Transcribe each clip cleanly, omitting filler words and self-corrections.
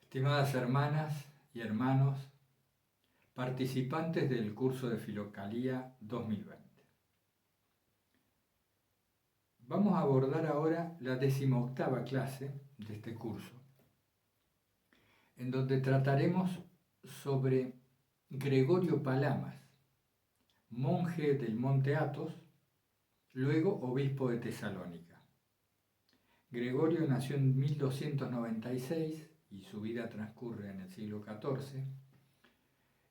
Estimadas hermanas y hermanos, participantes del curso de Filocalía 2020. Vamos a abordar ahora la 18ª clase de este curso, en donde trataremos sobre Gregorio Palamas, monje del Monte Athos, luego obispo de Tesalónica. Gregorio nació en 1296 y su vida transcurre en el siglo XIV,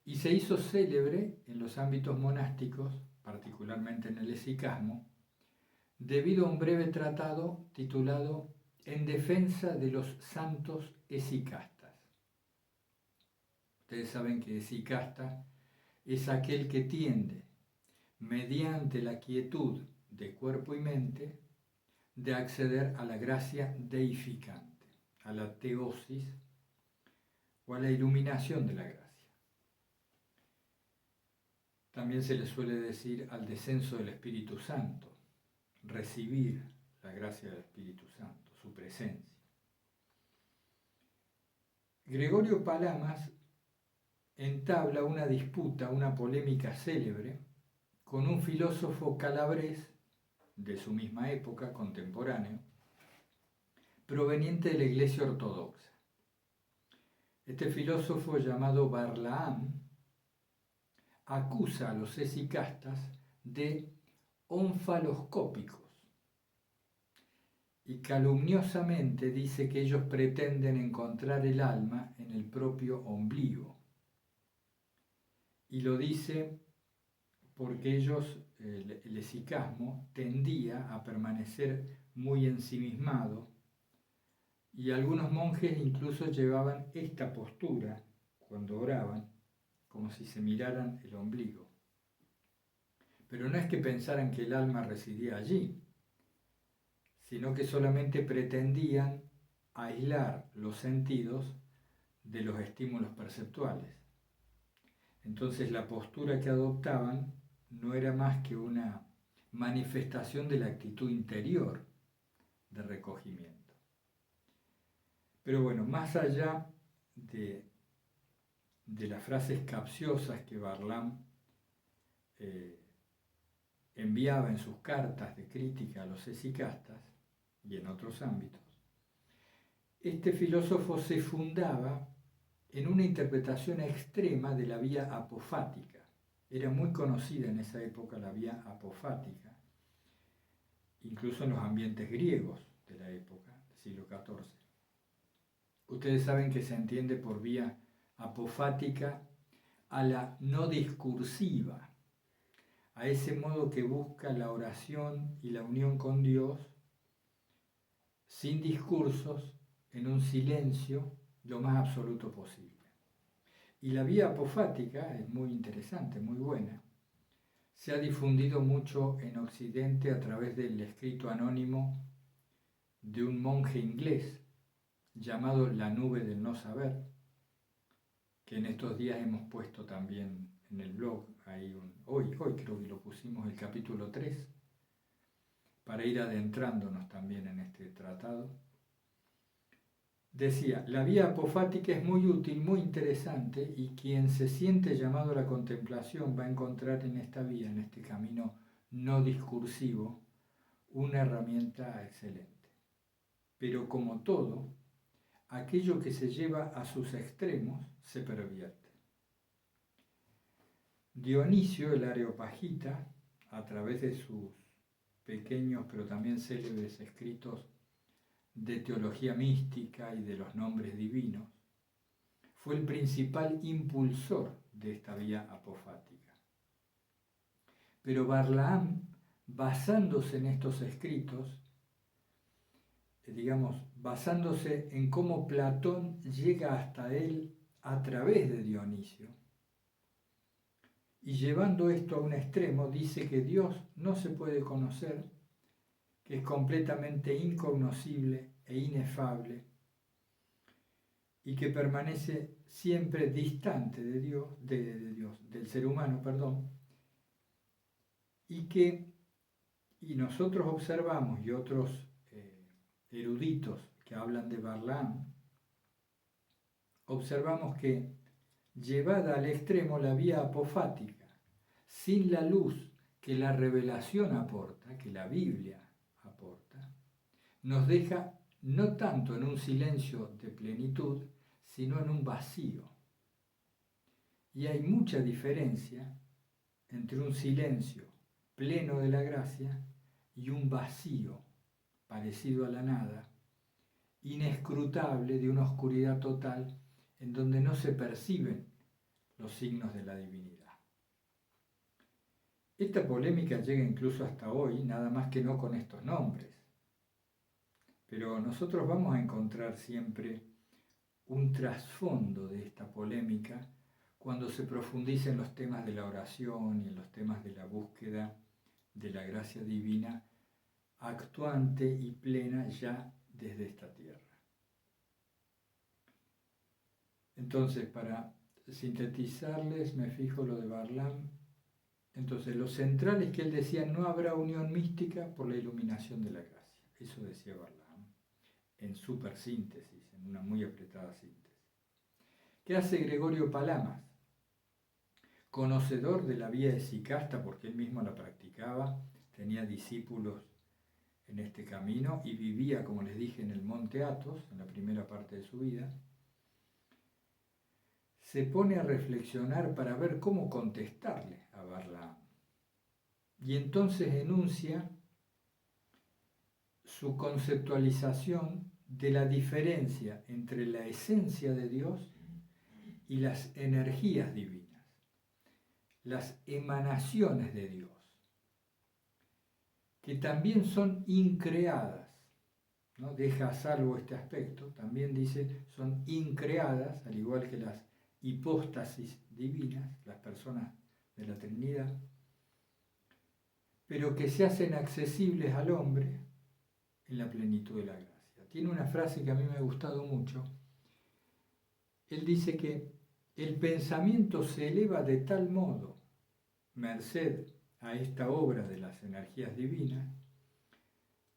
y se hizo célebre en los ámbitos monásticos, particularmente en el esicasmo, debido a un breve tratado titulado En defensa de los santos esicastas. Ustedes saben que esicasta es aquel que tiende, mediante la quietud de cuerpo y mente, de acceder a la gracia deificante, a la teosis o a la iluminación de la gracia. También se le suele decir al descenso del Espíritu Santo, recibir la gracia del Espíritu Santo, su presencia. Gregorio Palamas entabla una disputa, una polémica célebre, con un filósofo calabrés de su misma época, contemporáneo, proveniente de la Iglesia Ortodoxa. Este filósofo, llamado Barlaam, acusa a los esicastas de onfaloscópicos y calumniosamente dice que ellos pretenden encontrar el alma en el propio ombligo. Y lo dice porque el esicasmo tendía a permanecer muy ensimismado, y algunos monjes incluso llevaban esta postura cuando oraban, como si se miraran el ombligo. Pero no es que pensaran que el alma residía allí, sino que solamente pretendían aislar los sentidos de los estímulos perceptuales. Entonces la postura que adoptaban no era más que una manifestación de la actitud interior de recogimiento. Pero bueno, más allá de las frases capciosas que Barlaam enviaba en sus cartas de crítica a los esicastas y en otros ámbitos, este filósofo se fundaba en una interpretación extrema de la vía apofática. Era muy conocida en esa época la vía apofática, incluso en los ambientes griegos de la época, del siglo XIV. Ustedes saben que se entiende por vía apofática a la no discursiva, a ese modo que busca la oración y la unión con Dios sin discursos, en un silencio lo más absoluto posible. Y la vía apofática es muy interesante, muy buena. Se ha difundido mucho en Occidente a través del escrito anónimo de un monje inglés llamado La Nube del No Saber, que en estos días hemos puesto también en el blog, hoy creo que lo pusimos, el capítulo 3, para ir adentrándonos también en este tratado. Decía, la vía apofática es muy útil, muy interesante, y quien se siente llamado a la contemplación va a encontrar en esta vía, en este camino no discursivo, una herramienta excelente. Pero como todo, aquello que se lleva a sus extremos se pervierte. Dionisio, el Areopagita, a través de sus pequeños pero también célebres escritos de teología mística y de los nombres divinos, fue el principal impulsor de esta vía apofática. Pero Barlaam, basándose en estos escritos, basándose en cómo Platón llega hasta él a través de Dionisio, y llevando esto a un extremo, dice que Dios no se puede conocer, que es completamente incognoscible e inefable, y que permanece siempre distante de Dios, del ser humano, y nosotros observamos, y otros eruditos que hablan de Barlaam, observamos que, llevada al extremo, la vía apofática, sin la luz que la revelación aporta, que la Biblia aporta, nos deja no tanto en un silencio de plenitud, sino en un vacío. Y hay mucha diferencia entre un silencio pleno de la gracia y un vacío parecido a la nada, inescrutable, de una oscuridad total, en donde no se perciben los signos de la divinidad. Esta polémica llega incluso hasta hoy, nada más que no con estos nombres. Pero nosotros vamos a encontrar siempre un trasfondo de esta polémica cuando se profundiza en los temas de la oración y en los temas de la búsqueda de la gracia divina actuante y plena ya desde esta tierra. Entonces, para sintetizarles, me fijo lo de Barlam. Entonces, lo central es que él decía, no habrá unión mística por la iluminación de la gracia. Eso decía Barlam, en súper síntesis, en una muy apretada síntesis. ¿Qué hace Gregorio Palamas? Conocedor de la vía esicasta, porque él mismo la practicaba, tenía discípulos en este camino y vivía, como les dije, en el Monte Athos, en la primera parte de su vida, se pone a reflexionar para ver cómo contestarle a Barlam. Y entonces enuncia su conceptualización de la diferencia entre la esencia de Dios y las energías divinas, las emanaciones de Dios, que también son increadas, ¿no? Deja a salvo este aspecto, también dice, son increadas, al igual que las hipóstasis divinas, las personas de la Trinidad, pero que se hacen accesibles al hombre en la plenitud de la gracia. Tiene una frase que a mí me ha gustado mucho. Él dice que el pensamiento se eleva de tal modo, merced a esta obra de las energías divinas,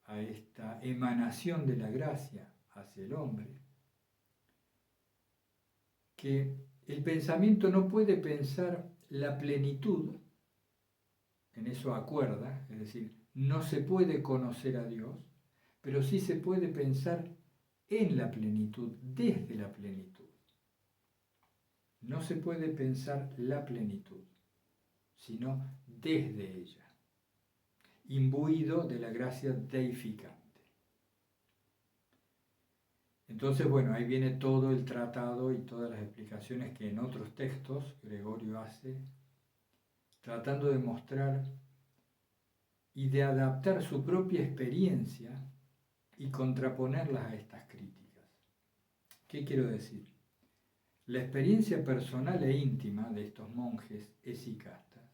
a esta emanación de la gracia hacia el hombre, que el pensamiento no puede pensar la plenitud, en eso acuerda, es decir, no se puede conocer a Dios, pero sí se puede pensar en la plenitud, desde la plenitud. No se puede pensar la plenitud, sino desde ella, imbuido de la gracia deificante. Entonces, bueno, ahí viene todo el tratado y todas las explicaciones que en otros textos Gregorio hace, tratando de mostrar y de adaptar su propia experiencia y contraponerlas a estas críticas. ¿Qué quiero decir? La experiencia personal e íntima de estos monjes esicastas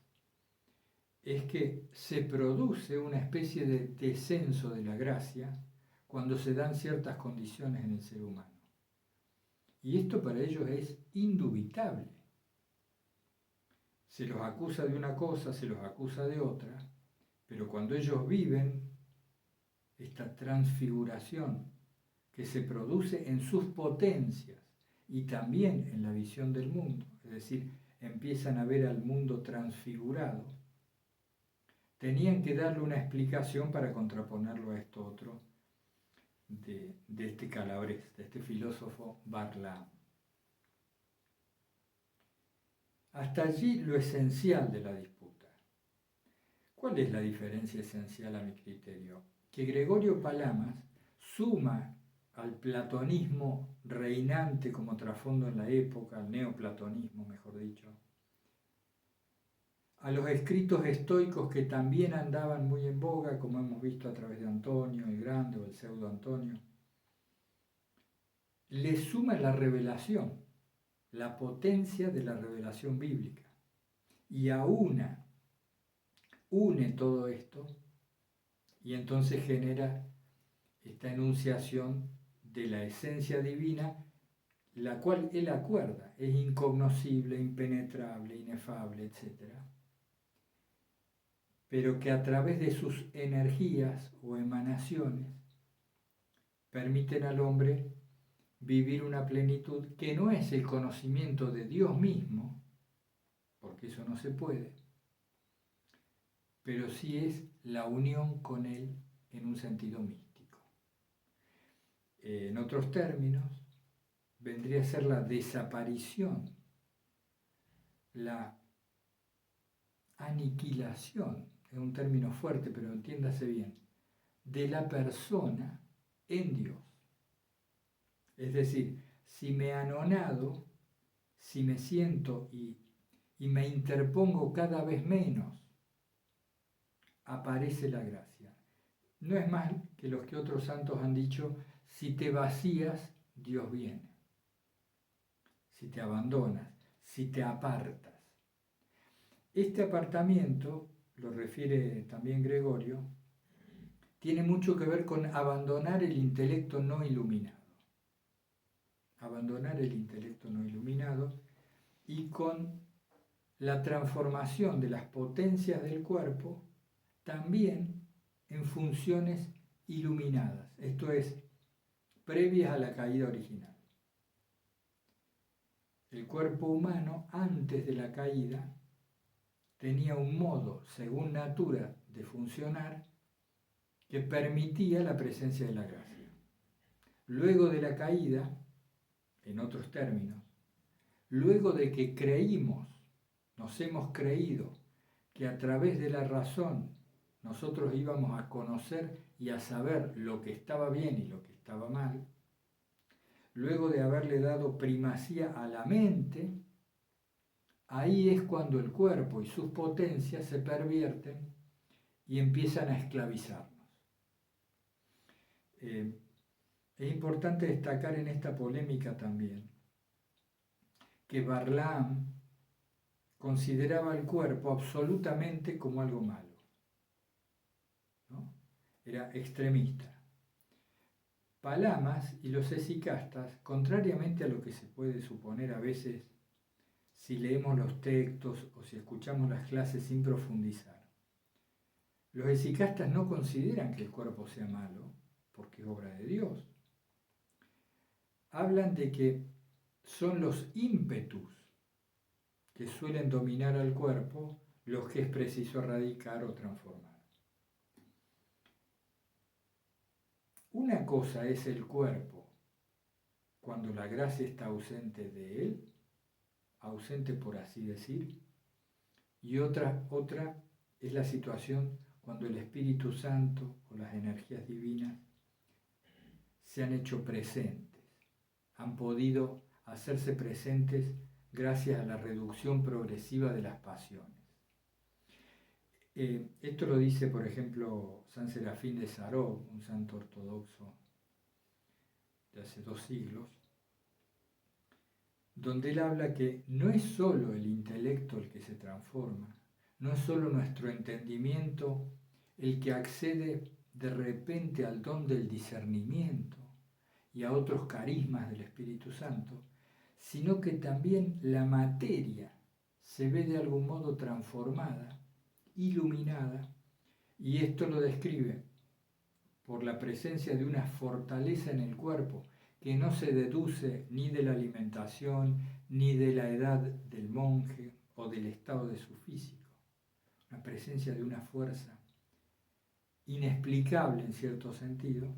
es que se produce una especie de descenso de la gracia cuando se dan ciertas condiciones en el ser humano. Y esto para ellos es indubitable. Se los acusa de una cosa, se los acusa de otra, pero cuando ellos viven esta transfiguración que se produce en sus potencias y también en la visión del mundo, es decir, empiezan a ver al mundo transfigurado, tenían que darle una explicación para contraponerlo a esto otro de este Calabres, de este filósofo Barlam. Hasta allí lo esencial de la disputa. ¿Cuál es la diferencia esencial a mi criterio? Que Gregorio Palamas suma al platonismo reinante como trasfondo en la época, al neoplatonismo, mejor dicho, a los escritos estoicos que también andaban muy en boga, como hemos visto a través de Antonio el Grande o el Pseudo Antonio, le suma la revelación, la potencia de la revelación bíblica, y une todo esto, y entonces genera esta enunciación de la esencia divina, la cual él acuerda, es incognoscible, impenetrable, inefable, etc., pero que a través de sus energías o emanaciones permiten al hombre vivir una plenitud que no es el conocimiento de Dios mismo, porque eso no se puede, pero sí es la unión con Él en un sentido místico. En otros términos, vendría a ser la desaparición, la aniquilación, es un término fuerte, pero entiéndase bien, de la persona en Dios. Es decir, si me anonado, si me siento y me interpongo cada vez menos, aparece la gracia. No es más que los que otros santos han dicho, si te vacías, Dios viene. Si te abandonas, si te apartas. Este apartamiento, lo refiere también Gregorio, tiene mucho que ver con abandonar el intelecto no iluminado. Abandonar el intelecto no iluminado y con la transformación de las potencias del cuerpo también en funciones iluminadas, esto es, previas a la caída original. El cuerpo humano, antes de la caída, tenía un modo, según natura, de funcionar que permitía la presencia de la gracia. Luego de la caída, en otros términos, luego de que creímos, nos hemos creído que a través de la razón nosotros íbamos a conocer y a saber lo que estaba bien y lo que estaba mal, luego de haberle dado primacía a la mente, ahí es cuando el cuerpo y sus potencias se pervierten y empiezan a esclavizarnos. Es importante destacar en esta polémica también que Barlaam consideraba el cuerpo absolutamente como algo malo, ¿no? Era extremista. Palamas y los esicastas, contrariamente a lo que se puede suponer a veces si leemos los textos o si escuchamos las clases sin profundizar, los esicastas no consideran que el cuerpo sea malo porque es obra de Dios. Hablan de que son los ímpetus que suelen dominar al cuerpo los que es preciso erradicar o transformar. Una cosa es el cuerpo cuando la gracia está ausente de él, ausente por así decir, y otra es la situación cuando el Espíritu Santo o las energías divinas se han hecho presentes, han podido hacerse presentes gracias a la reducción progresiva de las pasiones. Esto lo dice, por ejemplo, San Serafín de Sarov, un santo ortodoxo de hace 2 siglos, donde él habla que no es solo el intelecto el que se transforma, no es solo nuestro entendimiento el que accede de repente al don del discernimiento y a otros carismas del Espíritu Santo, sino que también la materia se ve de algún modo transformada, iluminada, y esto lo describe por la presencia de una fortaleza en el cuerpo que no se deduce ni de la alimentación, ni de la edad del monje o del estado de su físico. Una presencia de una fuerza inexplicable en cierto sentido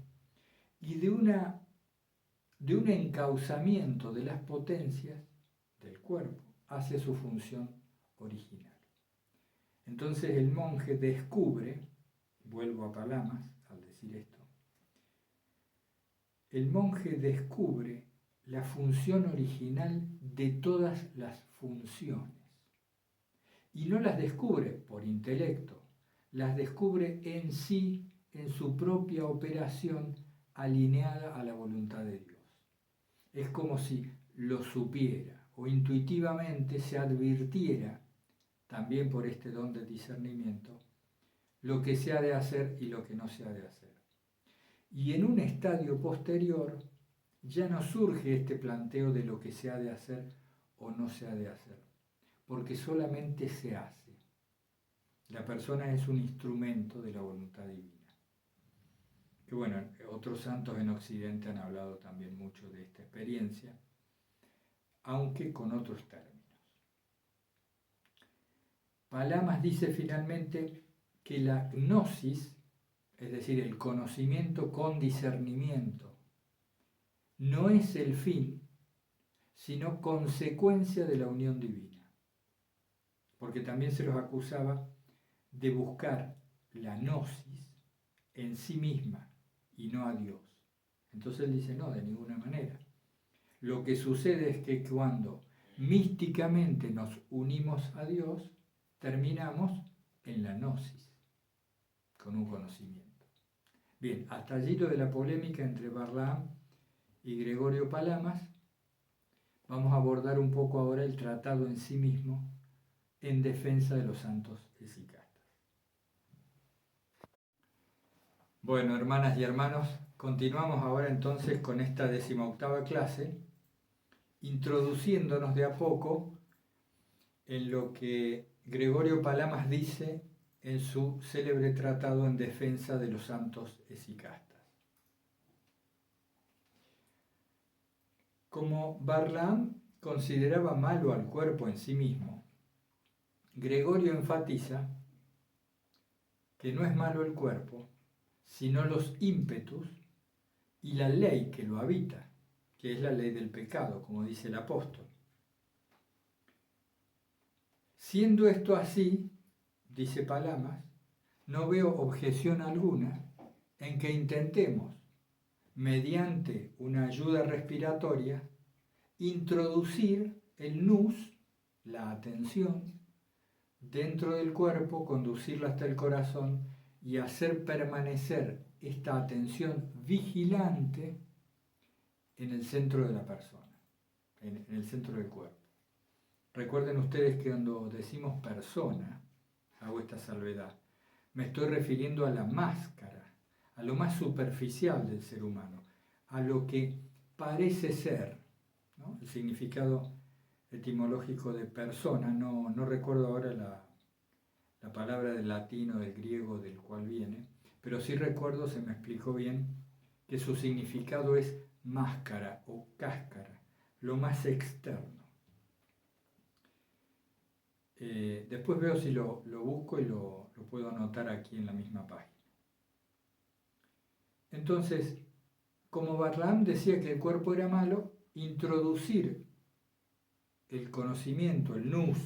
y de un encauzamiento de las potencias del cuerpo hacia su función original. Entonces el monje descubre, vuelvo a Palamas al decir esto, el monje descubre la función original de todas las funciones. Y no las descubre por intelecto, las descubre en sí, en su propia operación alineada a la voluntad de Dios. Es como si lo supiera o intuitivamente se advirtiera, también por este don de discernimiento, lo que se ha de hacer y lo que no se ha de hacer. Y en un estadio posterior ya no surge este planteo de lo que se ha de hacer o no se ha de hacer, porque solamente se hace. La persona es un instrumento de la voluntad divina. que bueno, otros santos en Occidente han hablado también mucho de esta experiencia, aunque con otros términos. Palamas dice finalmente que la gnosis, es decir, el conocimiento con discernimiento, no es el fin, sino consecuencia de la unión divina. Porque también se los acusaba de buscar la gnosis en sí misma y no a Dios. Entonces él dice, no, de ninguna manera. Lo que sucede es que cuando místicamente nos unimos a Dios, terminamos en la gnosis, con un conocimiento. Bien, hasta allí lo de la polémica entre Barlaam y Gregorio Palamas. Vamos a abordar un poco ahora el tratado en sí mismo en defensa de los santos esicastas. Bueno, hermanas y hermanos, continuamos ahora entonces con esta 18ª clase, introduciéndonos de a poco en lo que Gregorio Palamas dice en su célebre tratado en defensa de los santos esicastas. Como Barlaam consideraba malo al cuerpo en sí mismo, Gregorio enfatiza que no es malo el cuerpo, sino los ímpetus y la ley que lo habita, que es la ley del pecado, como dice el apóstol. Siendo esto así, dice Palamas, no veo objeción alguna en que intentemos, mediante una ayuda respiratoria, introducir el nous, la atención, dentro del cuerpo, conducirla hasta el corazón y hacer permanecer esta atención vigilante en el centro de la persona, en el centro del cuerpo. Recuerden ustedes que cuando decimos persona, hago esta salvedad, me estoy refiriendo a la máscara, a lo más superficial del ser humano, a lo que parece ser, ¿no? El significado etimológico de persona, no recuerdo ahora la palabra del latín o del griego del cual viene, pero sí recuerdo, se me explicó bien, que su significado es máscara o cáscara, lo más externo. Después veo si lo busco y lo puedo anotar aquí en la misma página. Entonces, como Barlaam decía que el cuerpo era malo, introducir el conocimiento, el nous,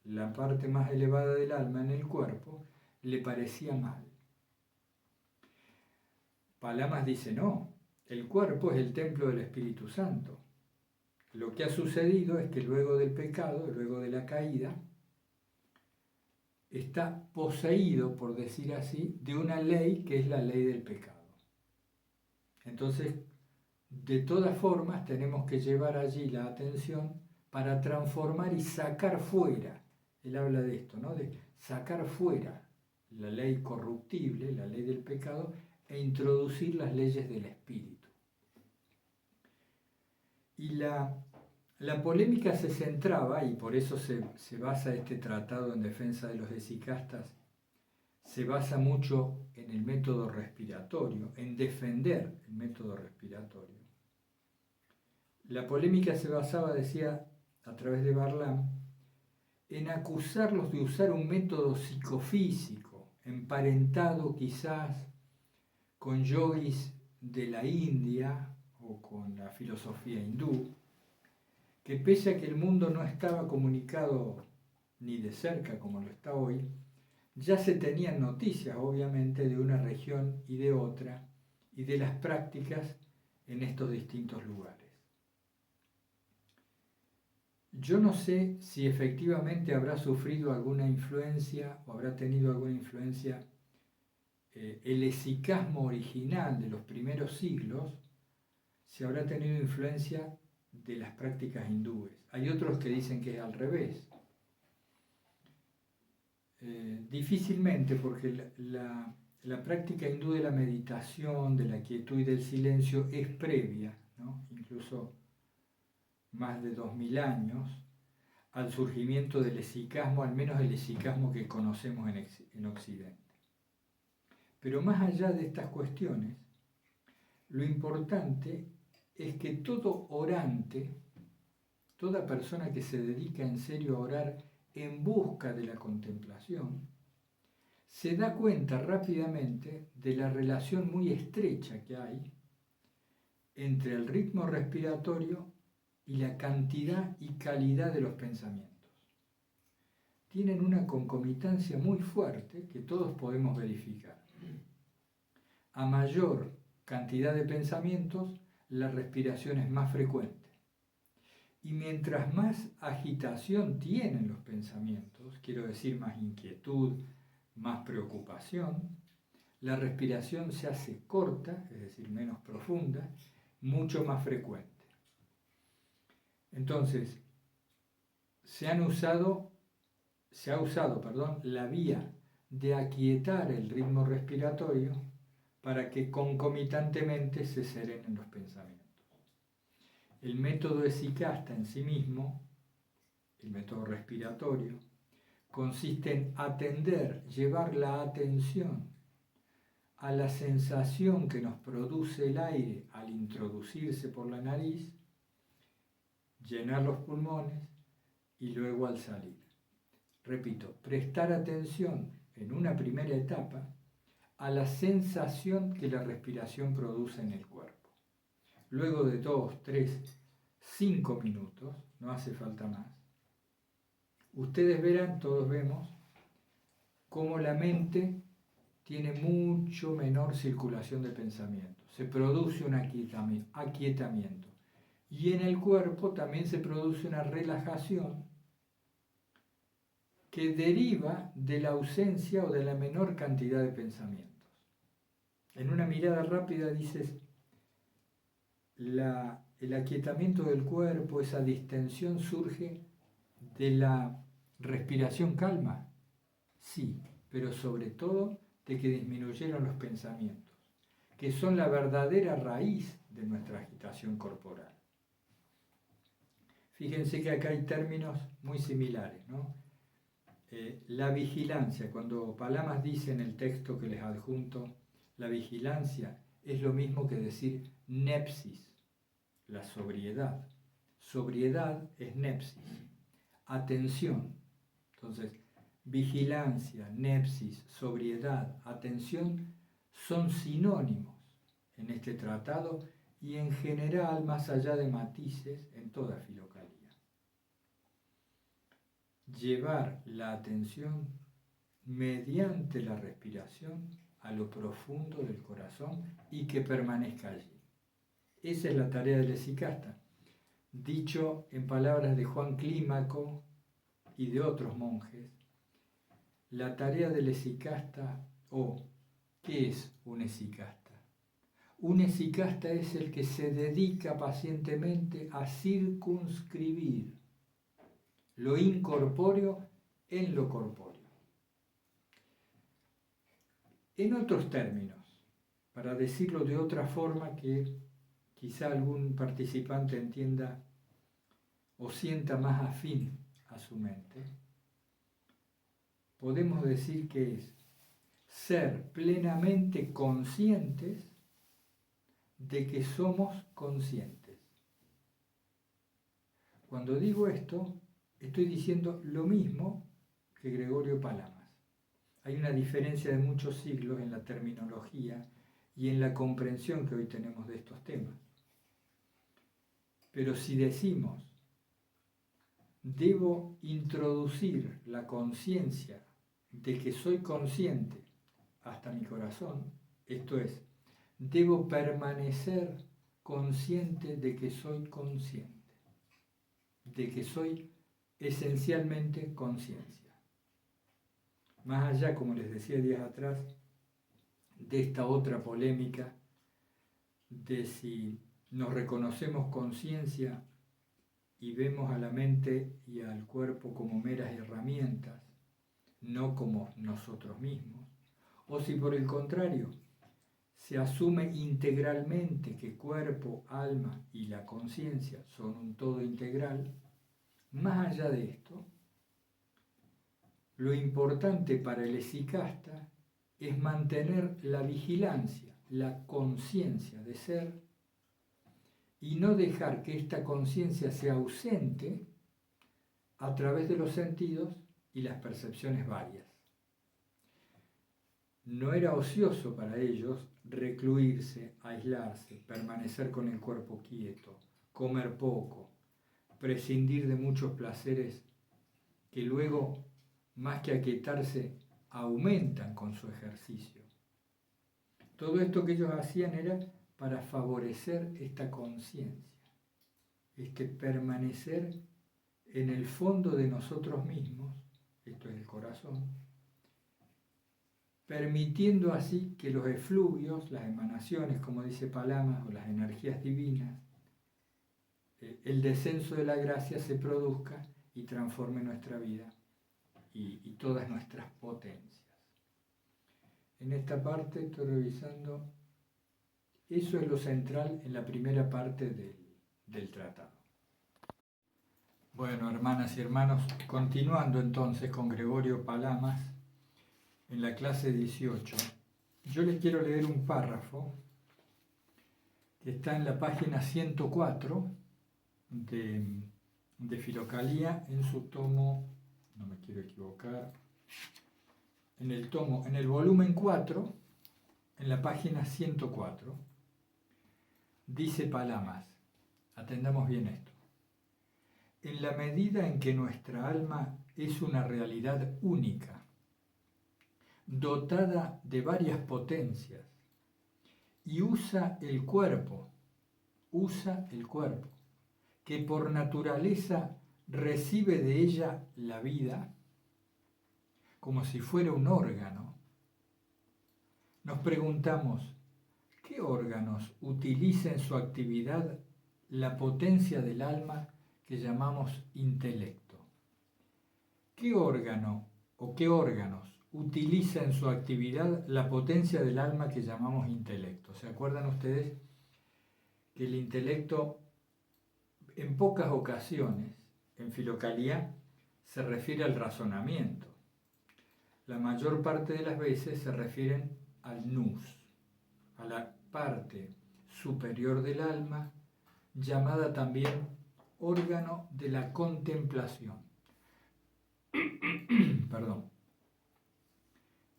la parte más elevada del alma en el cuerpo, le parecía mal. Palamas dice, no, el cuerpo es el templo del Espíritu Santo. Lo que ha sucedido es que luego del pecado, luego de la caída, está poseído, por decir así, de una ley que es la ley del pecado. Entonces, de todas formas, tenemos que llevar allí la atención para transformar y sacar fuera. Él habla de esto, ¿no? De sacar fuera la ley corruptible, la ley del pecado, e introducir las leyes del espíritu. Y la polémica se centraba, y por eso se basa este tratado en defensa de los esicastas, se basa mucho en el método respiratorio, en defender el método respiratorio. La polémica se basaba, decía, a través de Barlaam, en acusarlos de usar un método psicofísico, emparentado quizás con yogis de la India o con la filosofía hindú, que pese a que el mundo no estaba comunicado ni de cerca como lo está hoy, ya se tenían noticias, obviamente, de una región y de otra, y de las prácticas en estos distintos lugares. Yo no sé si efectivamente habrá sufrido alguna influencia o habrá tenido alguna influencia el esicasmo original de los primeros siglos, si habrá tenido influencia de las prácticas hindúes. Hay otros que dicen que es al revés. Difícilmente, porque la práctica hindú de la meditación, de la quietud y del silencio es previa, ¿no? Incluso más de 2000 años, al surgimiento del esicasmo, al menos el esicasmo que conocemos en Occidente. Pero más allá de estas cuestiones, lo importante es que todo orante, toda persona que se dedica en serio a orar en busca de la contemplación, se da cuenta rápidamente de la relación muy estrecha que hay entre el ritmo respiratorio y la cantidad y calidad de los pensamientos. Tienen una concomitancia muy fuerte que todos podemos verificar. A mayor cantidad de pensamientos, la respiración es más frecuente. Y mientras más agitación tienen los pensamientos, quiero decir más inquietud, más preocupación, la respiración se hace corta, es decir, menos profunda, mucho más frecuente. Entonces, se ha usado la vía de aquietar el ritmo respiratorio para que concomitantemente se serenen los pensamientos. El método esicasta en sí mismo, el método respiratorio, consiste en atender, llevar la atención a la sensación que nos produce el aire al introducirse por la nariz, llenar los pulmones y luego al salir. Repito, prestar atención en una primera etapa a la sensación que la respiración produce en el cuerpo. Luego de 2, 3, 5 minutos, no hace falta más, ustedes verán, todos vemos, cómo la mente tiene mucho menor circulación de pensamiento. Se produce un aquietamiento. Y en el cuerpo también se produce una relajación que deriva de la ausencia o de la menor cantidad de pensamientos. En una mirada rápida dices, el aquietamiento del cuerpo, esa distensión surge de la respiración calma. Sí, pero sobre todo de que disminuyeron los pensamientos, que son la verdadera raíz de nuestra agitación corporal. Fíjense que acá hay términos muy similares, ¿no? La vigilancia, cuando Palamas dice en el texto que les adjunto, la vigilancia es lo mismo que decir nepsis, la sobriedad. Sobriedad es nepsis, atención. Entonces, vigilancia, nepsis, sobriedad, atención son sinónimos en este tratado y en general, más allá de matices, en toda filocalía. Llevar la atención mediante la respiración a lo profundo del corazón y que permanezca allí. Esa es la tarea del esicasta. Dicho en palabras de Juan Clímaco y de otros monjes, la tarea del esicasta, ¿qué es un esicasta? Un esicasta es el que se dedica pacientemente a circunscribir lo incorpóreo en lo corpóreo. En otros términos, para decirlo de otra forma que quizá algún participante entienda o sienta más afín a su mente, podemos decir que es ser plenamente conscientes de que somos conscientes. Cuando digo esto, estoy diciendo lo mismo que Gregorio Palamas. Hay una diferencia de muchos siglos en la terminología y en la comprensión que hoy tenemos de estos temas. Pero si decimos, debo introducir la conciencia de que soy consciente hasta mi corazón, esto es, debo permanecer consciente de que soy consciente, de que soy esencialmente conciencia. Más allá, como les decía días atrás, de esta otra polémica de si nos reconocemos conciencia y vemos a la mente y al cuerpo como meras herramientas, no como nosotros mismos, o si por el contrario se asume integralmente que cuerpo, alma y la conciencia son un todo integral. Más allá de esto, lo importante para el esicasta es mantener la vigilancia, la conciencia de ser y no dejar que esta conciencia se ausente a través de los sentidos y las percepciones varias. No era ocioso para ellos recluirse, aislarse, permanecer con el cuerpo quieto, comer poco, prescindir de muchos placeres que luego, más que aquietarse, aumentan con su ejercicio. Todo esto que ellos hacían era para favorecer esta conciencia, este permanecer en el fondo de nosotros mismos, esto es el corazón, permitiendo así que los efluvios, las emanaciones, como dice Palamas, o las energías divinas, el descenso de la gracia se produzca y transforme nuestra vida y todas nuestras potencias. En esta parte estoy revisando, eso es lo central en la primera parte del tratado. Bueno, hermanas y hermanos, continuando entonces con Gregorio Palamas, en la clase 18, yo les quiero leer un párrafo que está en la página 104 de Filocalía, en su tomo, no me quiero equivocar, en el volumen 4, en la página 104, dice Palamas, atendamos bien esto: en la medida en que nuestra alma es una realidad única, dotada de varias potencias, y usa el cuerpo, que por naturaleza recibe de ella la vida, como si fuera un órgano, nos preguntamos, ¿qué órganos utiliza en su actividad la potencia del alma que llamamos intelecto? ¿Qué órgano o qué órganos utiliza en su actividad la potencia del alma que llamamos intelecto? ¿Se acuerdan ustedes que el intelecto en pocas ocasiones en Filocalía se refiere al razonamiento? La mayor parte de las veces se refieren al nous, a la parte superior del alma, llamada también órgano de la contemplación. Perdón.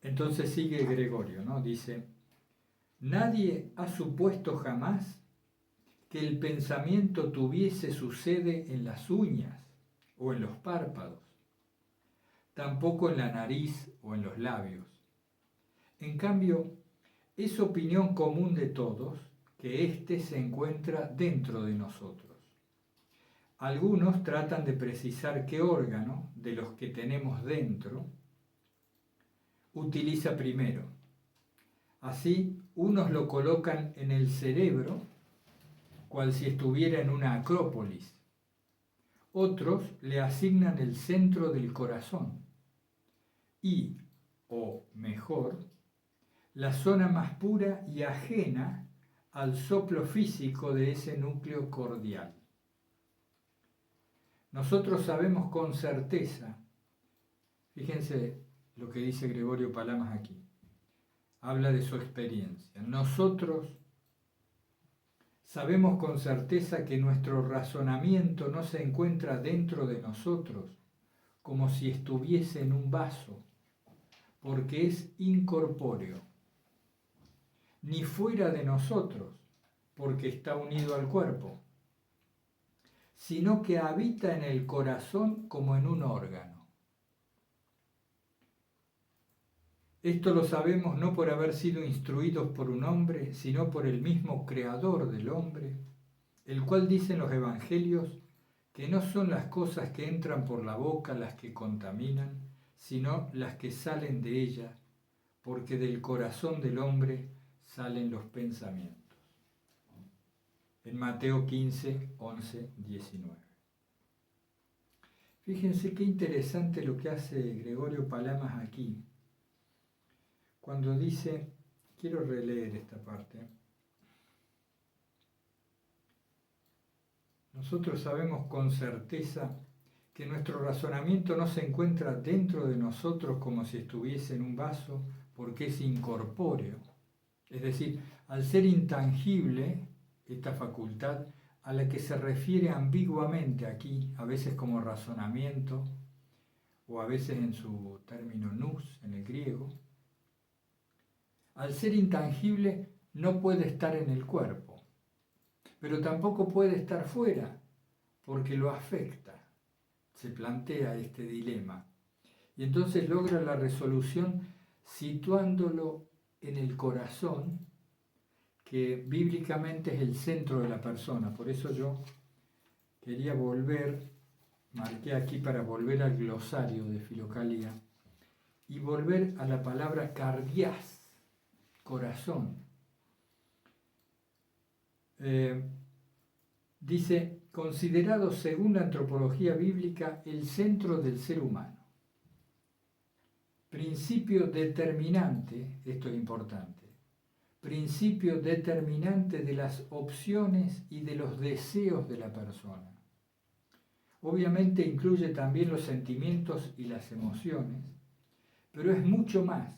Entonces sigue Gregorio, ¿no? Dice, nadie ha supuesto jamás que el pensamiento tuviese su sede en las uñas o en los párpados, tampoco en la nariz o en los labios. En cambio, es opinión común de todos que éste se encuentra dentro de nosotros. Algunos tratan de precisar qué órgano de los que tenemos dentro utiliza primero. Así, unos lo colocan en el cerebro, cual si estuviera en una acrópolis. Otros le asignan el centro del corazón y, o mejor, la zona más pura y ajena al soplo físico de ese núcleo cordial. Nosotros sabemos con certeza, fíjense lo que dice Gregorio Palamas aquí, habla de su experiencia. Nosotros sabemos con certeza que nuestro razonamiento no se encuentra dentro de nosotros, como si estuviese en un vaso, porque es incorpóreo, ni fuera de nosotros, porque está unido al cuerpo, sino que habita en el corazón como en un órgano. Esto lo sabemos no por haber sido instruidos por un hombre, sino por el mismo Creador del hombre, el cual dice en los Evangelios que no son las cosas que entran por la boca las que contaminan, sino las que salen de ella, porque del corazón del hombre salen los pensamientos. En Mateo 15, 11, 19. Fíjense qué interesante lo que hace Gregorio Palamas aquí, cuando dice, quiero releer esta parte, nosotros sabemos con certeza que nuestro razonamiento no se encuentra dentro de nosotros como si estuviese en un vaso, porque es incorpóreo, Es decir, al ser intangible, esta facultad a la que se refiere ambiguamente aquí, a veces como razonamiento, o a veces en su término nous, en el griego, al ser intangible no puede estar en el cuerpo, pero tampoco puede estar fuera, porque lo afecta. Se plantea este dilema. Y entonces logra la resolución situándolo en el corazón, que bíblicamente es el centro de la persona. Por eso yo quería marqué aquí para volver al glosario de Filocalia, y volver a la palabra cardiás, corazón. Dice, considerado según la antropología bíblica el centro del ser humano. Principio determinante, esto es importante, principio determinante de las opciones y de los deseos de la persona. Obviamente incluye también los sentimientos y las emociones, pero es mucho más,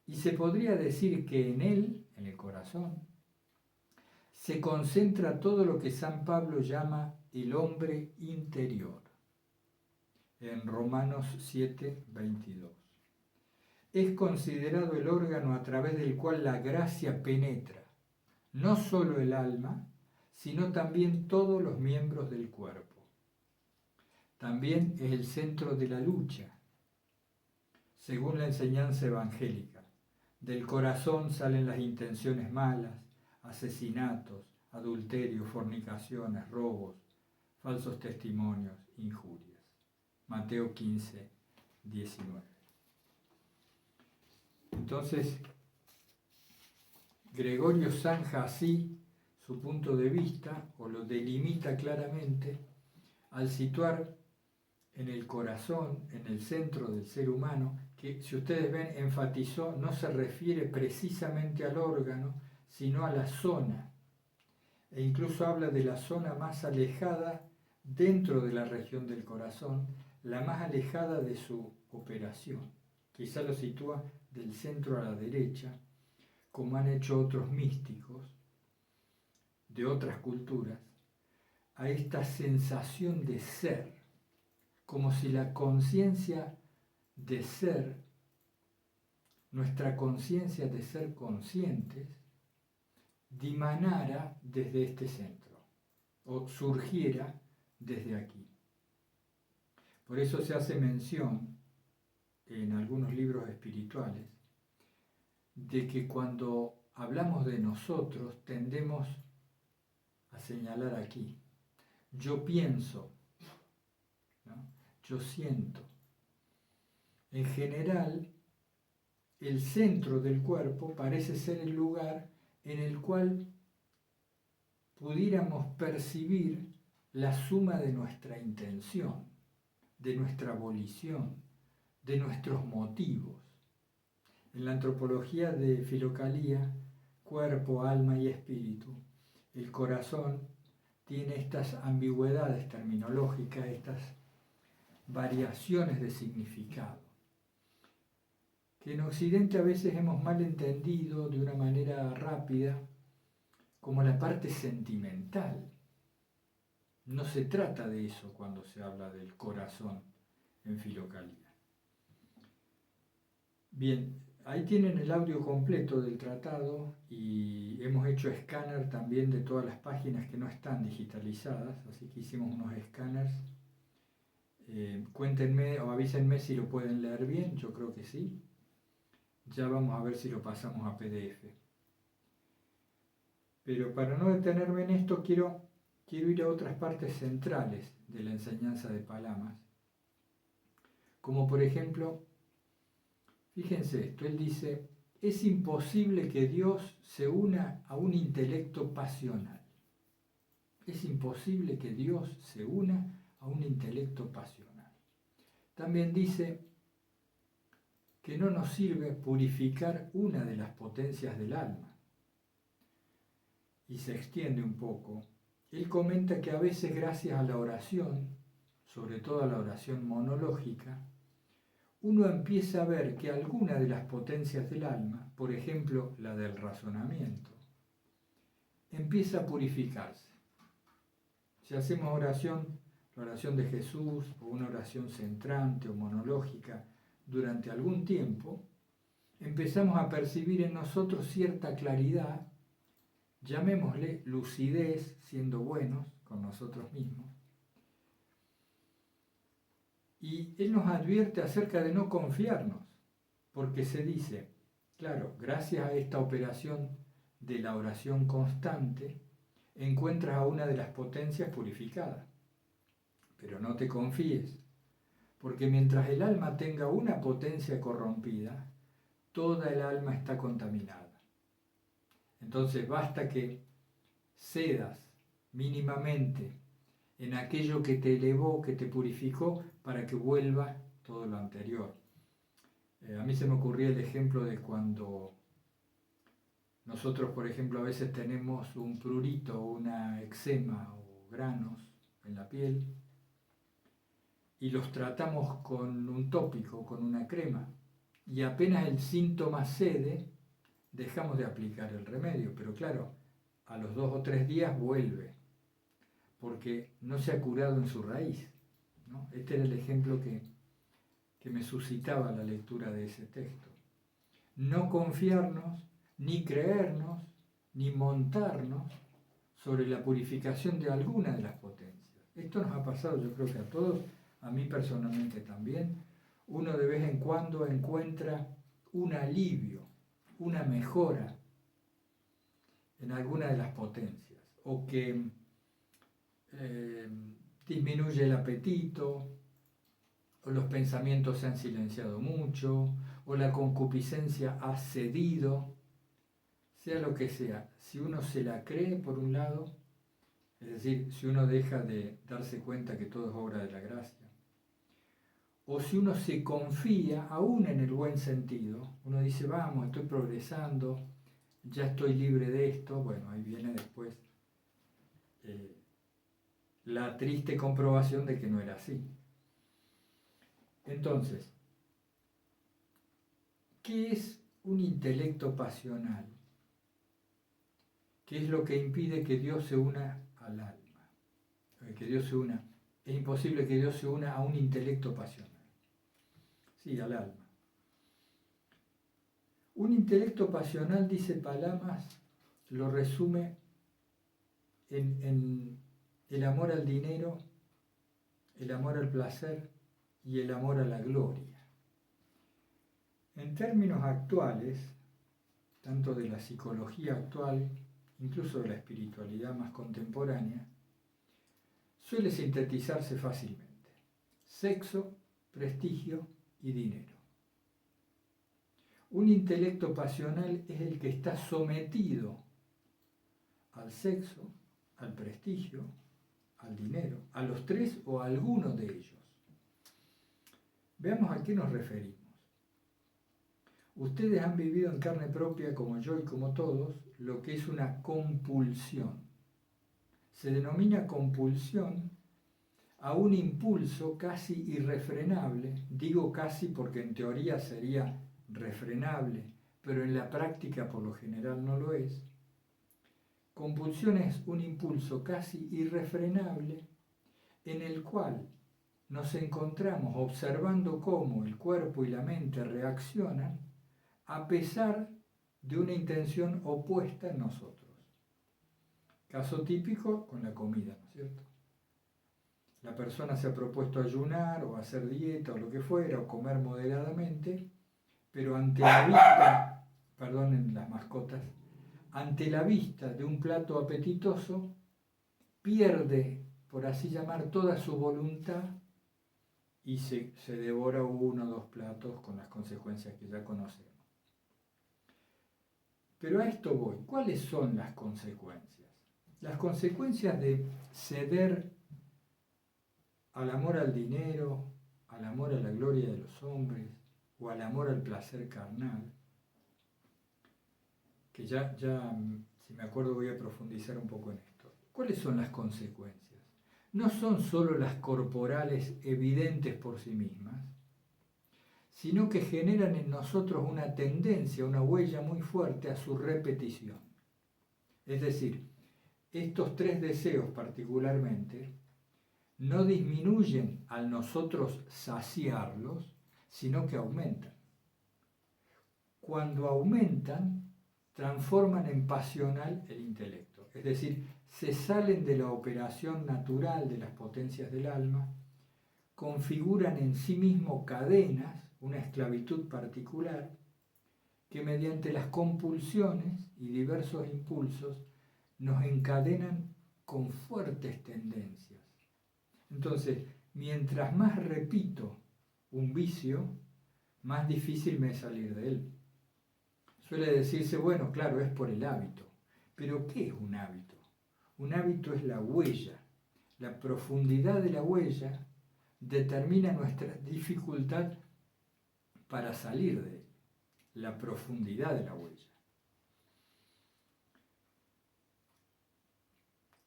y se podría decir que en él, en el corazón, se concentra todo lo que San Pablo llama el hombre interior, en Romanos 7, 22. Es considerado el órgano a través del cual la gracia penetra, no solo el alma, sino también todos los miembros del cuerpo. También es el centro de la lucha, según la enseñanza evangélica. Del corazón salen las intenciones malas, asesinatos, adulterio, fornicaciones, robos, falsos testimonios, injurias. Mateo 15, 19. Entonces, Gregorio zanja así su punto de vista, o lo delimita claramente, al situar en el corazón, en el centro del ser humano, que si ustedes ven, enfatizó, no se refiere precisamente al órgano, sino a la zona, e incluso habla de la zona más alejada dentro de la región del corazón, la más alejada de su operación. Quizá lo sitúa del centro a la derecha, como han hecho otros místicos de otras culturas, a esta sensación de ser, como si la conciencia de ser, nuestra conciencia de ser conscientes, dimanara desde este centro, o surgiera desde aquí. Por eso se hace mención en algunos libros espirituales de que cuando hablamos de nosotros tendemos a señalar aquí, yo pienso, ¿no? Yo siento. En general, el centro del cuerpo parece ser el lugar en el cual pudiéramos percibir la suma de nuestra intención, de nuestra volición, de nuestros motivos. En la antropología de Filocalia, cuerpo, alma y espíritu, el corazón tiene estas ambigüedades terminológicas, estas variaciones de significado, que en Occidente a veces hemos mal entendido de una manera rápida como la parte sentimental. No se trata de eso cuando se habla del corazón en Filocalia. Bien, ahí tienen el audio completo del tratado y hemos hecho escáner también de todas las páginas que no están digitalizadas, así que hicimos unos escáneres. Cuéntenme o avísenme si lo pueden leer bien, yo creo que sí. Ya vamos a ver si lo pasamos a PDF. Pero para no detenerme en esto, quiero ir a otras partes centrales de la enseñanza de Palamas. Como por ejemplo, fíjense esto, él dice, es imposible que Dios se una a un intelecto pasional. Es imposible que Dios se una a un intelecto pasional. También dice que no nos sirve purificar una de las potencias del alma. Y se extiende un poco. Él comenta que a veces gracias a la oración, sobre todo a la oración monológica, uno empieza a ver que alguna de las potencias del alma, por ejemplo la del razonamiento, empieza a purificarse. Si hacemos oración, la oración de Jesús o una oración centrante o monológica durante algún tiempo, empezamos a percibir en nosotros cierta claridad, llamémosle lucidez, siendo buenos con nosotros mismos. Y Él nos advierte acerca de no confiarnos, porque se dice, claro, gracias a esta operación de la oración constante, encuentras a una de las potencias purificadas. Pero no te confíes, porque mientras el alma tenga una potencia corrompida, toda el alma está contaminada. Entonces basta que cedas mínimamente en aquello que te elevó, que te purificó, para que vuelva todo lo anterior. A mí se me ocurría el ejemplo de cuando nosotros, por ejemplo, a veces tenemos un prurito, una eczema o granos en la piel y los tratamos con un tópico, con una crema, y apenas el síntoma cede, dejamos de aplicar el remedio, pero claro, a los 2 o 3 días vuelve, porque no se ha curado en su raíz, ¿no? Este era el ejemplo que me suscitaba la lectura de ese texto. No confiarnos, ni creernos, ni montarnos sobre la purificación de alguna de las potencias. Esto nos ha pasado, yo creo que a todos, a mí personalmente también. Uno de vez en cuando encuentra un alivio, una mejora en alguna de las potencias, o que disminuye el apetito, o los pensamientos se han silenciado mucho, o la concupiscencia ha cedido, sea lo que sea. Si uno se la cree por un lado, es decir, si uno deja de darse cuenta que todo es obra de la gracia, o si uno se confía, aún en el buen sentido, uno dice, vamos, estoy progresando, ya estoy libre de esto, bueno, ahí viene después la triste comprobación de que no era así. Entonces, ¿qué es un intelecto pasional? ¿Qué es lo que impide que Dios se una al alma? Que Dios se una. Es imposible que Dios se una a un intelecto pasional. Sí, al alma. Un intelecto pasional, dice Palamas, lo resume en el amor al dinero, el amor al placer y el amor a la gloria. En términos actuales, tanto de la psicología actual, incluso de la espiritualidad más contemporánea, suele sintetizarse fácilmente: sexo, prestigio y dinero. Un intelecto pasional es el que está sometido al sexo, al prestigio, al dinero, a los tres o a alguno de ellos. Veamos a qué nos referimos. Ustedes han vivido en carne propia, como yo y como todos, lo que es una compulsión. Se denomina compulsión a un impulso casi irrefrenable, digo casi porque en teoría sería refrenable, pero en la práctica por lo general no lo es. Compulsión es un impulso casi irrefrenable en el cual nos encontramos observando cómo el cuerpo y la mente reaccionan a pesar de una intención opuesta en nosotros. Caso típico con la comida, ¿no es cierto? La persona se ha propuesto ayunar o hacer dieta o lo que fuera, o comer moderadamente, pero ante la vista, perdonen las mascotas, ante la vista de un plato apetitoso, pierde, por así llamar, toda su voluntad y se devora 1 o 2 platos con las consecuencias que ya conocemos. Pero a esto voy. ¿Cuáles son las consecuencias? Las consecuencias de ceder al amor al dinero, al amor a la gloria de los hombres o al amor al placer carnal, que ya si me acuerdo voy a profundizar un poco en esto. ¿Cuáles son las consecuencias? No son solo las corporales evidentes por sí mismas, sino que generan en nosotros una tendencia, una huella muy fuerte a su repetición. Es decir, estos tres deseos particularmente no disminuyen al nosotros saciarlos, sino que aumentan. Cuando aumentan, transforman en pasional el intelecto, es decir, se salen de la operación natural de las potencias del alma, configuran en sí mismo cadenas, una esclavitud particular, que mediante las compulsiones y diversos impulsos nos encadenan con fuertes tendencias. Entonces, mientras más repito un vicio, más difícil me es salir de él. Suele decirse, bueno, claro, es por el hábito. Pero ¿qué es un hábito? Un hábito es la huella. La profundidad de la huella determina nuestra dificultad para salir de él. La profundidad de la huella.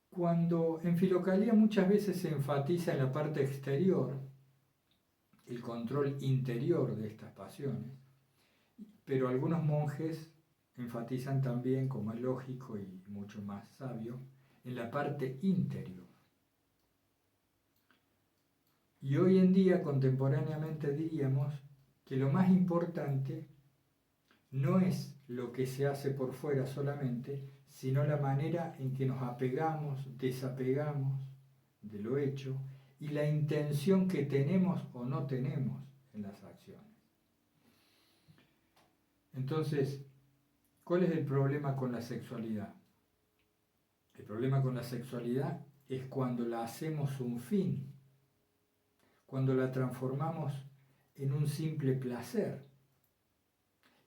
Cuando en Filocalía muchas veces se enfatiza en la parte exterior, el control interior de estas pasiones, pero algunos monjes enfatizan también, como es lógico y mucho más sabio, en la parte interior. Y hoy en día, contemporáneamente, diríamos que lo más importante no es lo que se hace por fuera solamente, sino la manera en que nos apegamos, desapegamos de lo hecho y la intención que tenemos o no tenemos en las acciones. Entonces, ¿cuál es el problema con la sexualidad? El problema con la sexualidad es cuando la hacemos un fin, cuando la transformamos en un simple placer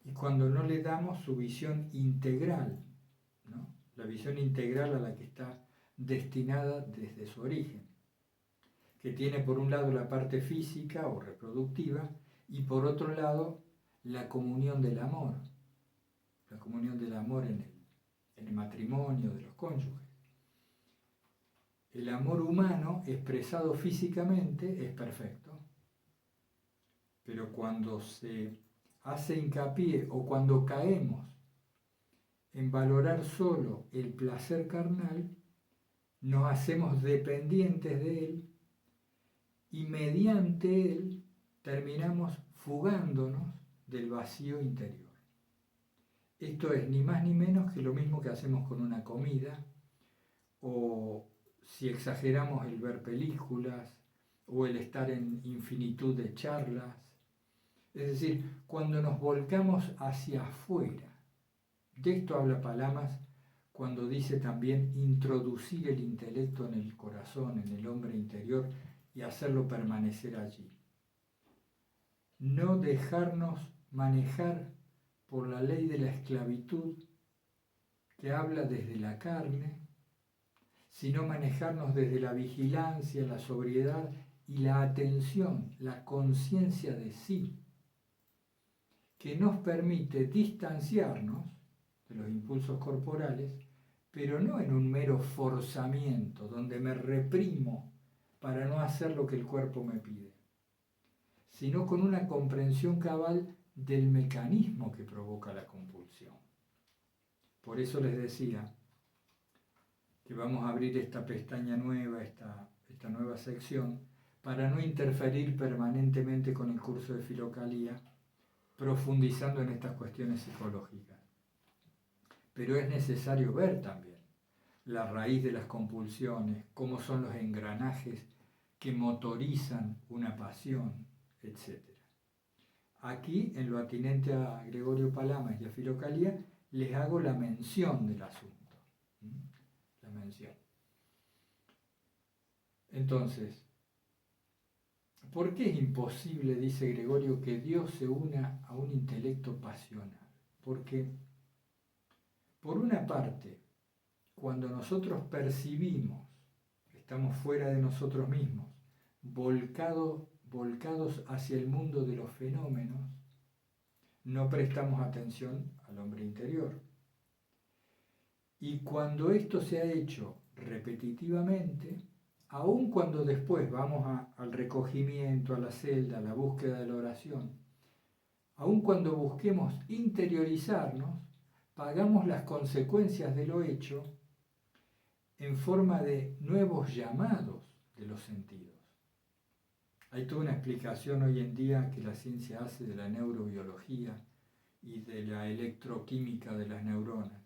y cuando no le damos su visión integral, ¿no? La visión integral a la que está destinada desde su origen, que tiene por un lado la parte física o reproductiva y por otro lado la comunión del amor en el matrimonio de los cónyuges. El amor humano expresado físicamente es perfecto, pero cuando se hace hincapié o cuando caemos en valorar solo el placer carnal, nos hacemos dependientes de él y mediante él terminamos fugándonos del vacío interior. Esto es ni más ni menos que lo mismo que hacemos con una comida, o si exageramos el ver películas, o el estar en infinitud de charlas. Es decir, cuando nos volcamos hacia afuera. De esto habla Palamas cuando dice también introducir el intelecto en el corazón, en el hombre interior, y hacerlo permanecer allí. No dejarnos manejar por la ley de la esclavitud que habla desde la carne, sino manejarnos desde la vigilancia, la sobriedad y la atención, la conciencia de sí, que nos permite distanciarnos de los impulsos corporales, pero no en un mero forzamiento, donde me reprimo para no hacer lo que el cuerpo me pide, sino con una comprensión cabal del mecanismo que provoca la compulsión. Por eso les decía que vamos a abrir esta pestaña nueva, esta nueva sección, para no interferir permanentemente con el curso de Filocalía, profundizando en estas cuestiones psicológicas. Pero es necesario ver también la raíz de las compulsiones, cómo son los engranajes que motorizan una pasión, etc. Aquí, en lo atinente a Gregorio Palamas y a Filocalía, les hago la mención del asunto. La mención. Entonces, ¿por qué es imposible, dice Gregorio, que Dios se una a un intelecto pasional? Porque, por una parte, cuando nosotros percibimos que estamos fuera de nosotros mismos, volcados hacia el mundo de los fenómenos, no prestamos atención al hombre interior. Y cuando esto se ha hecho repetitivamente, aun cuando después vamos al recogimiento, a la celda, a la búsqueda de la oración, aun cuando busquemos interiorizarnos, pagamos las consecuencias de lo hecho en forma de nuevos llamados de los sentidos. Hay toda una explicación hoy en día que la ciencia hace de la neurobiología y de la electroquímica de las neuronas.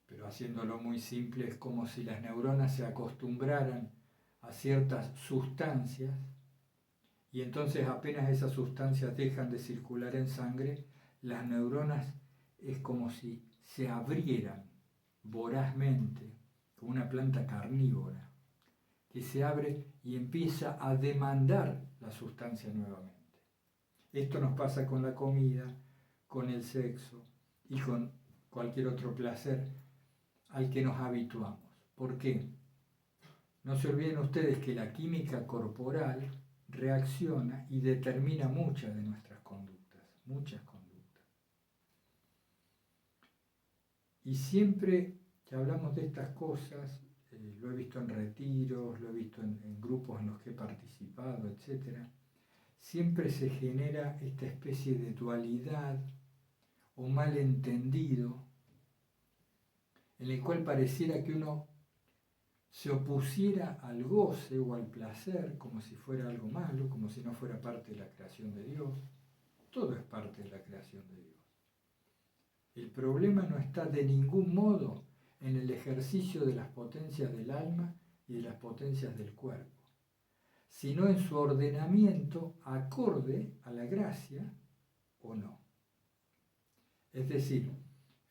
Pero haciéndolo muy simple, es como si las neuronas se acostumbraran a ciertas sustancias y entonces apenas esas sustancias dejan de circular en sangre, las neuronas es como si se abrieran vorazmente, como una planta carnívora, que se abre y empieza a demandar la sustancia nuevamente. Esto nos pasa con la comida, con el sexo y con cualquier otro placer al que nos habituamos. ¿Por qué? No se olviden ustedes que la química corporal reacciona y determina muchas de nuestras conductas, muchas conductas. Y siempre que hablamos de estas cosas, lo he visto en retiros, lo he visto en grupos en los que he participado, etc., siempre se genera esta especie de dualidad o malentendido en el cual pareciera que uno se opusiera al goce o al placer como si fuera algo malo, como si no fuera parte de la creación de Dios. Todo es parte de la creación de Dios. El problema no está de ningún modo en el ejercicio de las potencias del alma y de las potencias del cuerpo, sino en su ordenamiento acorde a la gracia o no. Es decir,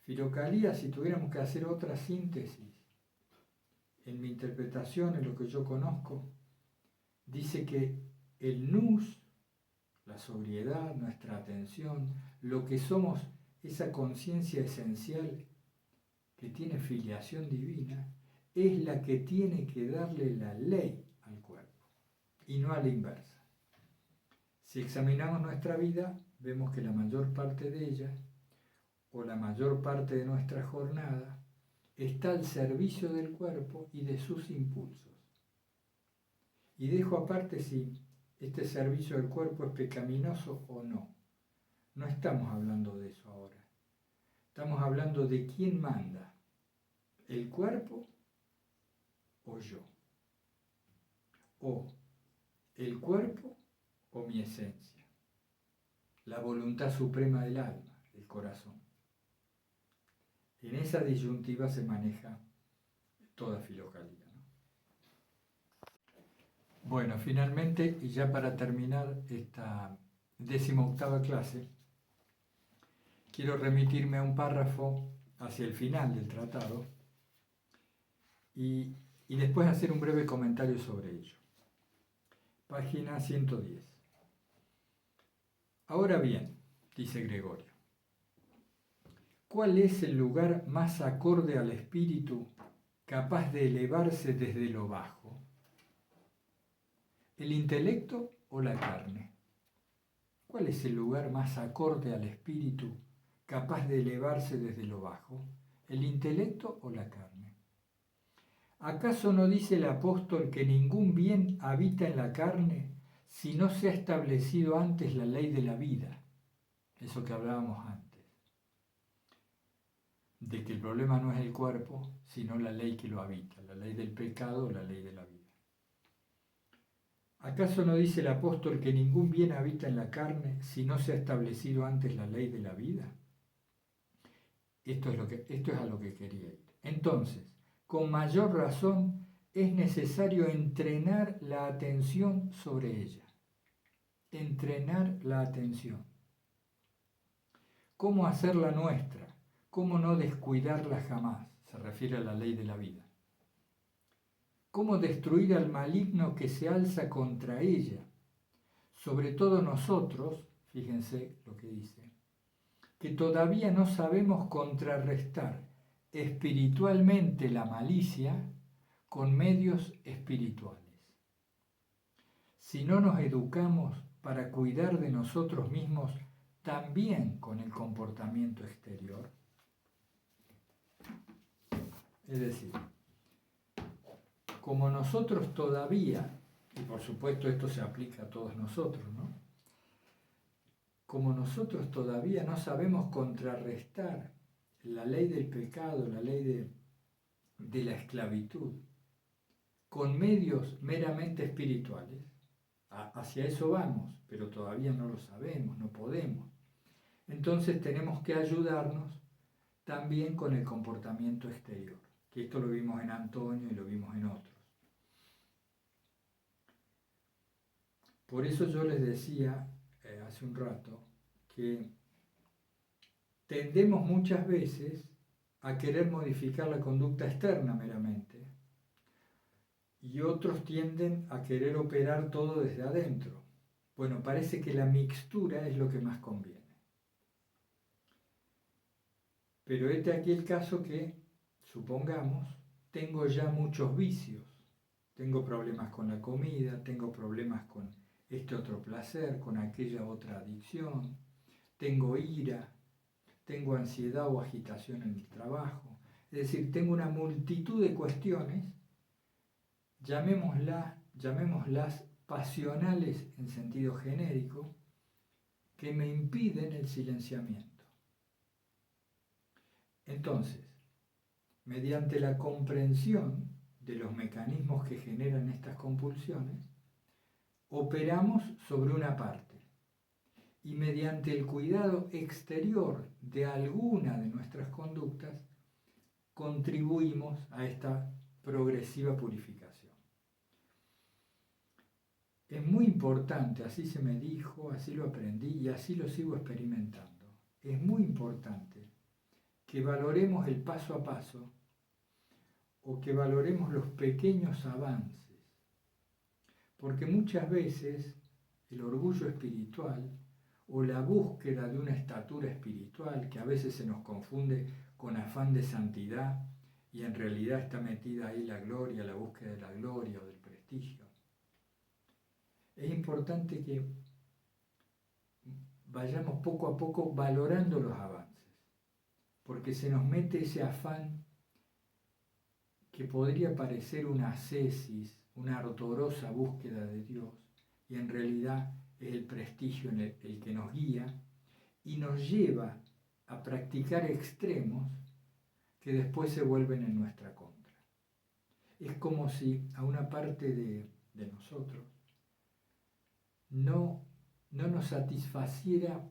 Filocalía, si tuviéramos que hacer otra síntesis, en mi interpretación, en lo que yo conozco, dice que el nous, la sobriedad, nuestra atención, lo que somos, esa conciencia esencial que tiene filiación divina, es la que tiene que darle la ley al cuerpo y no a la inversa. Si examinamos nuestra vida, vemos que la mayor parte de ella, o la mayor parte de nuestra jornada, está al servicio del cuerpo y de sus impulsos. Y dejo aparte si este servicio del cuerpo es pecaminoso o no. No estamos hablando de eso ahora. Estamos hablando de quién manda, el cuerpo o yo. O el cuerpo o mi esencia. La voluntad suprema del alma, el corazón. En esa disyuntiva se maneja toda Filocalía, ¿no? Bueno, finalmente, y ya para terminar esta 18ª clase, quiero remitirme a un párrafo hacia el final del tratado y después hacer un breve comentario sobre ello. Página 110. Ahora bien, dice Gregorio, ¿cuál es el lugar más acorde al espíritu capaz de elevarse desde lo bajo? ¿El intelecto o la carne? ¿Cuál es el lugar más acorde al espíritu capaz de elevarse desde lo bajo? ¿El intelecto o la carne? ¿Acaso no dice el apóstol que ningún bien habita en la carne si no se ha establecido antes la ley de la vida? Eso que hablábamos antes. De que el problema no es el cuerpo, sino la ley que lo habita, la ley del pecado o la ley de la vida. ¿Acaso no dice el apóstol que ningún bien habita en la carne si no se ha establecido antes la ley de la vida? Esto es a lo que quería ir. Entonces, con mayor razón, es necesario entrenar la atención sobre ella. Entrenar la atención. ¿Cómo hacerla nuestra? ¿Cómo no descuidarla jamás? Se refiere a la ley de la vida. ¿Cómo destruir al maligno que se alza contra ella? Sobre todo nosotros, fíjense lo que dice, que todavía no sabemos contrarrestar espiritualmente la malicia con medios espirituales. Si no nos educamos para cuidar de nosotros mismos también con el comportamiento exterior, es decir, como nosotros todavía, y por supuesto esto se aplica a todos nosotros, ¿no? como nosotros todavía no sabemos contrarrestar la ley del pecado, la ley de la esclavitud, con medios meramente espirituales, hacia eso vamos, pero todavía no lo sabemos, no podemos. Entonces tenemos que ayudarnos también con el comportamiento exterior, que esto lo vimos en Antonio y lo vimos en otros. Por eso yo les decía hace un rato que tendemos muchas veces a querer modificar la conducta externa meramente y otros tienden a querer operar todo desde adentro. Bueno, parece que la mixtura es lo que más conviene. Pero este aquí el caso que, supongamos, tengo ya muchos vicios. Tengo problemas con la comida, tengo problemas con este otro placer, con aquella otra adicción, tengo ira, tengo ansiedad o agitación en el trabajo. Es decir, tengo una multitud de cuestiones, llamémoslas pasionales en sentido genérico, que me impiden el silenciamiento. Entonces, mediante la comprensión de los mecanismos que generan estas compulsiones, operamos sobre una parte y mediante el cuidado exterior de alguna de nuestras conductas, contribuimos a esta progresiva purificación. Es muy importante, así se me dijo, así lo aprendí y así lo sigo experimentando. Es muy importante que valoremos el paso a paso o que valoremos los pequeños avances, porque muchas veces el orgullo espiritual o la búsqueda de una estatura espiritual, que a veces se nos confunde con afán de santidad y en realidad está metida ahí la gloria, la búsqueda de la gloria o del prestigio. Es importante que vayamos poco a poco valorando los avances, porque se nos mete ese afán que podría parecer una ascesis, una ardorosa búsqueda de Dios, y en realidad es el prestigio el que nos guía y nos lleva a practicar extremos que después se vuelven en nuestra contra. Es como si a una parte de nosotros no nos satisfaciera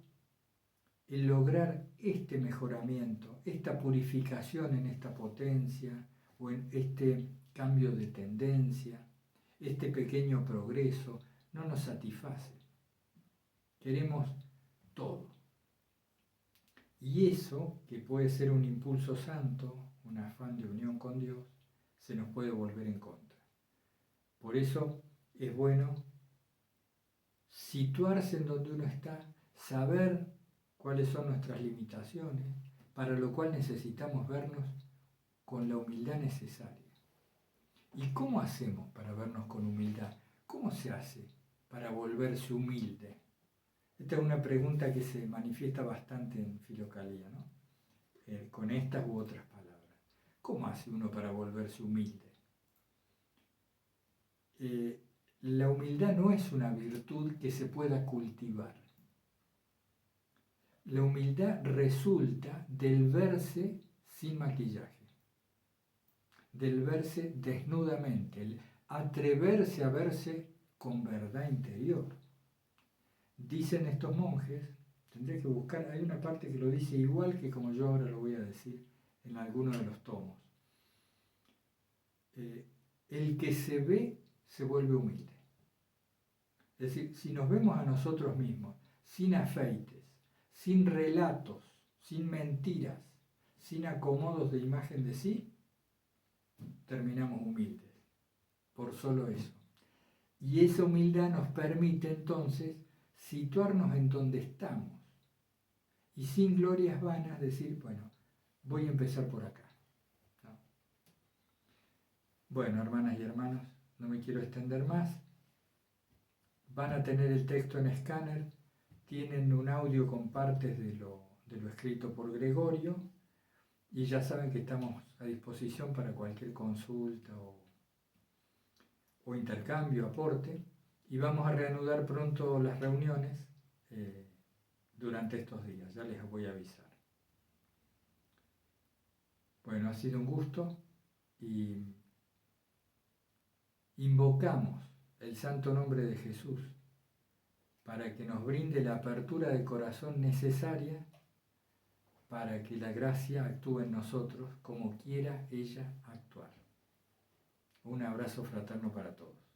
el lograr este mejoramiento, esta purificación en esta potencia o en este cambio de tendencia, este pequeño progreso, no nos satisface. Queremos todo. Y eso, que puede ser un impulso santo, un afán de unión con Dios, se nos puede volver en contra. Por eso es bueno situarse en donde uno está, saber cuáles son nuestras limitaciones, para lo cual necesitamos vernos con la humildad necesaria. ¿Y cómo hacemos para vernos con humildad? ¿Cómo se hace para volverse humilde? Esta es una pregunta que se manifiesta bastante en Filocalía, ¿no? Con estas u otras palabras. ¿Cómo hace uno para volverse humilde? La humildad no es una virtud que se pueda cultivar. La humildad resulta del verse sin maquillaje, del verse desnudamente, el atreverse a verse con verdad interior. Dicen estos monjes, tendré que buscar, hay una parte que lo dice igual que como yo ahora lo voy a decir en alguno de los tomos. El que se ve se vuelve humilde. Es decir, si nos vemos a nosotros mismos sin afeites, sin relatos, sin mentiras, sin acomodos de imagen de sí, terminamos humildes, por solo eso. Y esa humildad nos permite entonces situarnos en donde estamos y sin glorias vanas decir, bueno, voy a empezar por acá. ¿No? Bueno, hermanas y hermanos, no me quiero extender más. Van a tener el texto en escáner, tienen un audio con partes de lo escrito por Gregorio y ya saben que estamos a disposición para cualquier consulta o intercambio, aporte, y vamos a reanudar pronto las reuniones durante estos días, ya les voy a avisar. Bueno, ha sido un gusto y invocamos el santo nombre de Jesús para que nos brinde la apertura de corazón necesaria para que la gracia actúe en nosotros como quiera ella actuar. Un abrazo fraterno para todos.